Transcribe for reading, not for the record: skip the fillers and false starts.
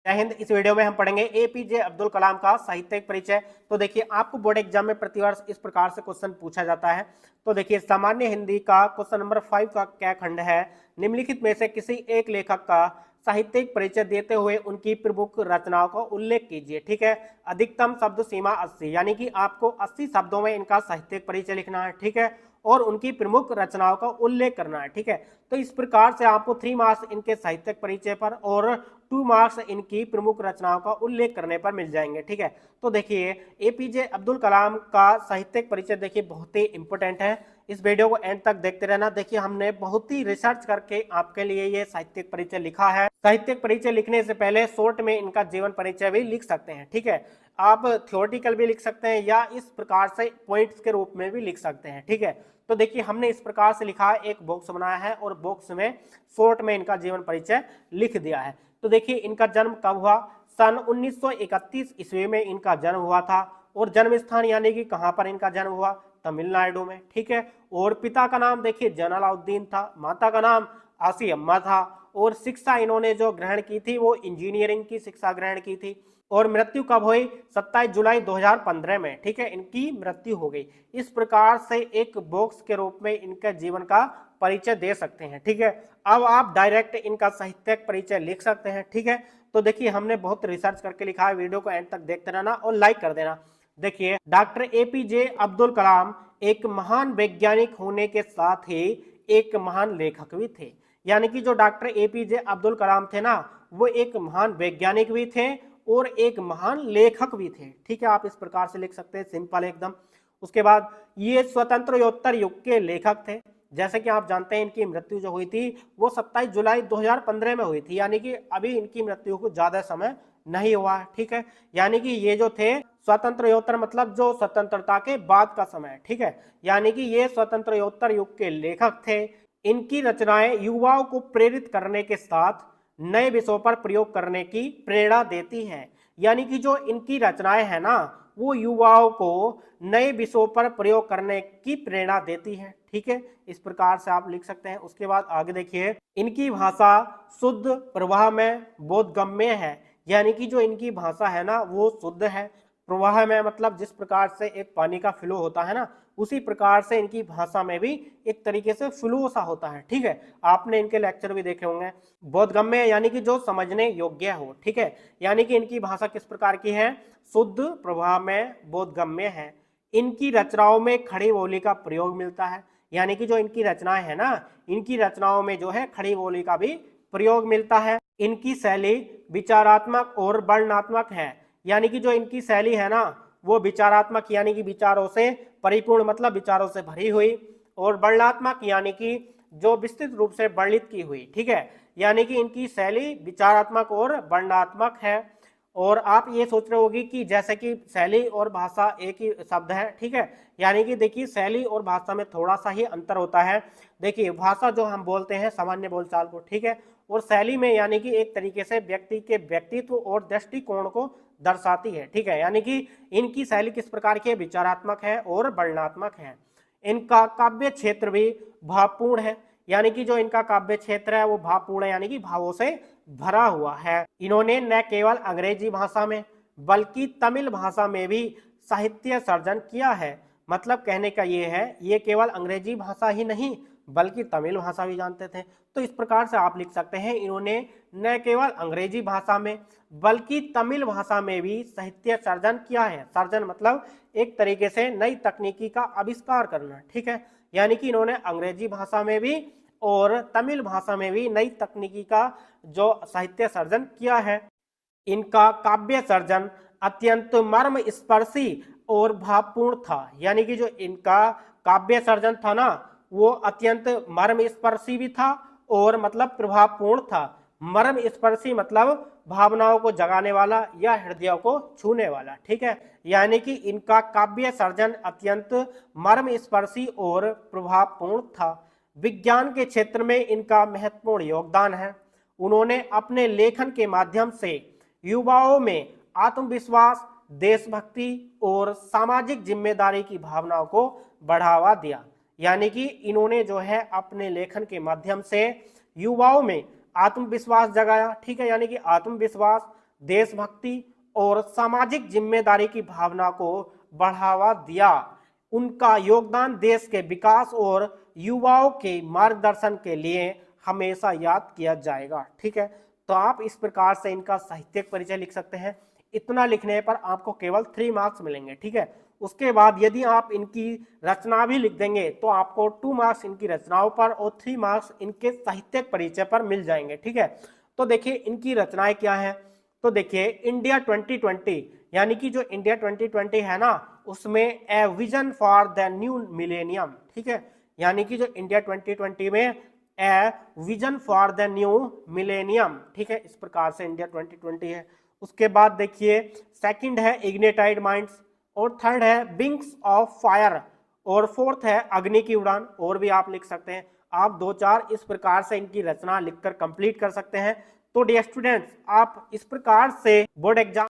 जय हिंद। इस वीडियो में हम पढ़ेंगे एपीजे अब्दुल कलाम का साहित्यिक परिचय। तो देखिए, आपको बोर्ड एग्जाम में प्रतिवर्ष इस प्रकार से क्वेश्चन पूछा जाता है। तो देखिए, सामान्य हिंदी का क्वेश्चन नंबर 5 का क्या खंड है? निम्नलिखित में से किसी एक लेखक का साहित्यिक परिचय देते हुए उनकी प्रमुख रचनाओं का उल्लेख कीजिए। ठीक है, अधिकतम शब्द सीमा 80, यानी कि आपको 80 शब्दों में इनका साहित्यिक परिचय लिखना है। ठीक है, और उनकी प्रमुख रचनाओं का उल्लेख करना है। ठीक है, तो इस प्रकार से आपको 3 मार्क्स इनके साहित्यिक परिचय पर और 2 मार्क्स इनकी प्रमुख रचनाओं का उल्लेख करने पर मिल जाएंगे। ठीक है, तो देखिए, एपीजे अब्दुल कलाम का साहित्यिक परिचय देखिए बहुत ही इंपॉर्टेंट है। इस वीडियो को एंड तक देखते रहना। देखिए, हमने बहुत ही रिसर्च करके आपके लिए ये साहित्यिक परिचय लिखा है। साहित्यिक परिचय लिखने से पहले शॉर्ट में इनका जीवन परिचय भी लिख सकते हैं। ठीक है, आप थियोरेटिकल भी लिख सकते हैं या इस प्रकार से पॉइंट्स के रूप में भी लिख सकते हैं। ठीक है, तो देखिए, हमने इस प्रकार से लिखा है, एक बॉक्स बनाया है और बॉक्स में शॉर्ट में इनका जीवन परिचय लिख दिया है। तो देखिए, इनका जन्म कब हुआ? सन 1931 ईस्वी में इनका जन्म हुआ था। और जन्म स्थान यानी कि कहां पर इनका जन्म हुआ? तमिलनाडु में। ठीक है, और पिता का नाम देखिए जलालुद्दीन था, माता का नाम आसी अम्मा था। और शिक्षा इन्होंने जो ग्रहण की थी वो इंजीनियरिंग की शिक्षा ग्रहण की थी। और मृत्यु कब हुई? 27 जुलाई 2015 में। ठीक है, इनकी मृत्यु हो गई। इस प्रकार से एक बॉक्स के रूप में इनके जीवन का परिचय दे सकते हैं। ठीक है, अब आप डायरेक्ट इनका साहित्यिक परिचय लिख सकते हैं। ठीक है, तो देखिए, हमने बहुत रिसर्च करके लिखा है। वीडियो को एंड तक देखते रहना और लाइक कर देना। देखिए, डॉक्टर एपीजे अब्दुल कलाम एक महान वैज्ञानिक होने के साथ ही एक महान लेखक भी थे। यानी कि जो डॉक्टर एपीजे अब्दुल कलाम थे ना, वो एक महान वैज्ञानिक भी थे और एक महान लेखक भी थे। ठीक है, आप इस प्रकार से लिख सकते हैं, सिंपल एकदम। उसके बाद ये स्वतंत्रोत्तर युग के लेखक थे। जैसे कि आप जानते हैं, इनकी मृत्यु जो हुई थी वो 27 जुलाई 2015 में हुई थी, यानी कि अभी इनकी मृत्यु को ज्यादा समय नहीं हुआ है। ठीक है, यानी कि ये जो थे स्वतंत्रोत्तर मतलब जो स्वतंत्रता के बाद का समय। ठीक है, यानी कि ये स्वतंत्रोत्तर युग के लेखक थे। इनकी रचनाएं युवाओं को प्रेरित करने के साथ नए विषयों पर प्रयोग करने की प्रेरणा देती हैं। यानी कि जो इनकी रचनाएं हैं ना, वो युवाओं को नए विषयों पर प्रयोग करने की प्रेरणा देती है। ठीक है, इस प्रकार से आप लिख सकते हैं। उसके बाद आगे देखिए, इनकी भाषा शुद्ध, प्रवाह में, बोधगम्य है। यानी कि जो इनकी भाषा है ना वो शुद्ध है। प्रवाह में मतलब जिस प्रकार से एक पानी का फ्लो होता है ना, उसी प्रकार से इनकी भाषा में भी एक तरीके से फ्लो सा होता है। ठीक है, आपने इनके लेक्चर भी देखे होंगे। बोधगम्य यानी कि जो समझने योग्य हो। ठीक है, यानी कि इनकी भाषा किस प्रकार की है? शुद्ध, प्रवाह में, बोधगम्य है। इनकी रचनाओं में खड़ी बोली का प्रयोग मिलता है। यानी कि जो इनकी रचनाएं है ना, इनकी रचनाओं में जो है खड़ी बोली का भी प्रयोग मिलता है। इनकी शैली विचारात्मक और वर्णनात्मक है। यानी कि जो इनकी शैली है ना वो विचारात्मक यानी कि विचारों से परिपूर्ण मतलब विचारों से भरी हुई, और वर्णनात्मक यानी कि जो विस्तृत रूप से वर्णित की हुई। ठीक है, यानी कि इनकी शैली विचारात्मक और वर्णनात्मक है। और आप ये सोच रहे होगी कि जैसे कि शैली और भाषा एक ही शब्द है। ठीक है, यानी कि देखिए, शैली और भाषा में थोड़ा सा ही अंतर होता है। देखिए, भाषा जो हम बोलते हैं सामान्य बोलचाल को, ठीक है, और शैली में यानी कि एक तरीके से व्यक्ति के व्यक्तित्व और दृष्टिकोण को दर्शाती है। ठीक है, यानी कि इनकी शैली किस प्रकार की है? विचारात्मक है और वर्णनात्मक है। इनका काव्य क्षेत्र भी भावपूर्ण है। यानी कि जो इनका काव्य क्षेत्र है वो भावपूर्ण है, यानी कि भावों से भरा हुआ है। इन्होंने न केवल अंग्रेजी भाषा में बल्कि तमिल भाषा में भी साहित्य सर्जन किया है। मतलब कहने का ये है, ये केवल अंग्रेजी भाषा ही नहीं बल्कि तमिल भाषा भी जानते थे। तो इस प्रकार से आप लिख सकते हैं, इन्होंने न केवल अंग्रेजी भाषा में बल्कि तमिल भाषा में भी साहित्य सर्जन किया है। सर्जन मतलब एक तरीके से नई तकनीकी का आविष्कार करना। ठीक है, यानी कि इन्होंने अंग्रेजी भाषा में भी और तमिल भाषा में भी नई तकनीकी का जो साहित्य सर्जन किया है। इनका काव्य सर्जन अत्यंत मर्म स्पर्शी और भावपूर्ण था। यानी कि जो इनका काव्य सर्जन था ना वो अत्यंत मर्म स्पर्शी भी था और मतलब प्रभावपूर्ण था। मर्म स्पर्शी मतलब भावनाओं को जगाने वाला या हृदयों को छूने वाला। ठीक है, यानी कि इनका काव्य सर्जन अत्यंत मर्म स्पर्शी और प्रभावपूर्ण था। विज्ञान के क्षेत्र में इनका महत्वपूर्ण योगदान है। उन्होंने अपने लेखन के माध्यम से युवाओं में आत्मविश्वास, देशभक्ति और सामाजिक जिम्मेदारी की भावनाओं को बढ़ावा दिया। यानी कि इन्होंने जो है अपने लेखन के माध्यम से युवाओं में आत्मविश्वास जगाया। ठीक है, यानी कि आत्मविश्वास, देशभक्ति और सामाजिक जिम्मेदारी की भावना को बढ़ावा दिया। उनका योगदान देश के विकास और युवाओं के मार्गदर्शन के लिए हमेशा याद किया जाएगा। ठीक है, तो आप इस प्रकार से इनका साहित्यिक परिचय लिख सकते हैं। इतना लिखने पर आपको केवल 3 मार्क्स मिलेंगे। ठीक है, उसके बाद यदि आप इनकी रचना भी लिख देंगे तो आपको 2 मार्क्स इनकी रचनाओं पर और 3 मार्क्स इनके साहित्यिक परिचय पर मिल जाएंगे। ठीक है, तो देखिए इनकी रचनाएं क्या हैं। तो देखिए इंडिया 2020, यानी कि जो इंडिया 2020 है ना, उसमें a vision for the new millennium. ठीक है, यानी कि जो इंडिया 2020 में a vision for the new millennium, ठीक है, इस प्रकार से इंडिया 2020 है। उसके बाद देखिए सेकंड है इग्निटाइड माइंड्स, और थर्ड है विंग्स ऑफ फायर, और फोर्थ है अग्नि की उड़ान। और भी आप लिख सकते हैं, आप 2-4 इस प्रकार से इनकी रचना लिखकर कंप्लीट कर सकते हैं। तो डियर स्टूडेंट्स, आप इस प्रकार से बोर्ड एग्जाम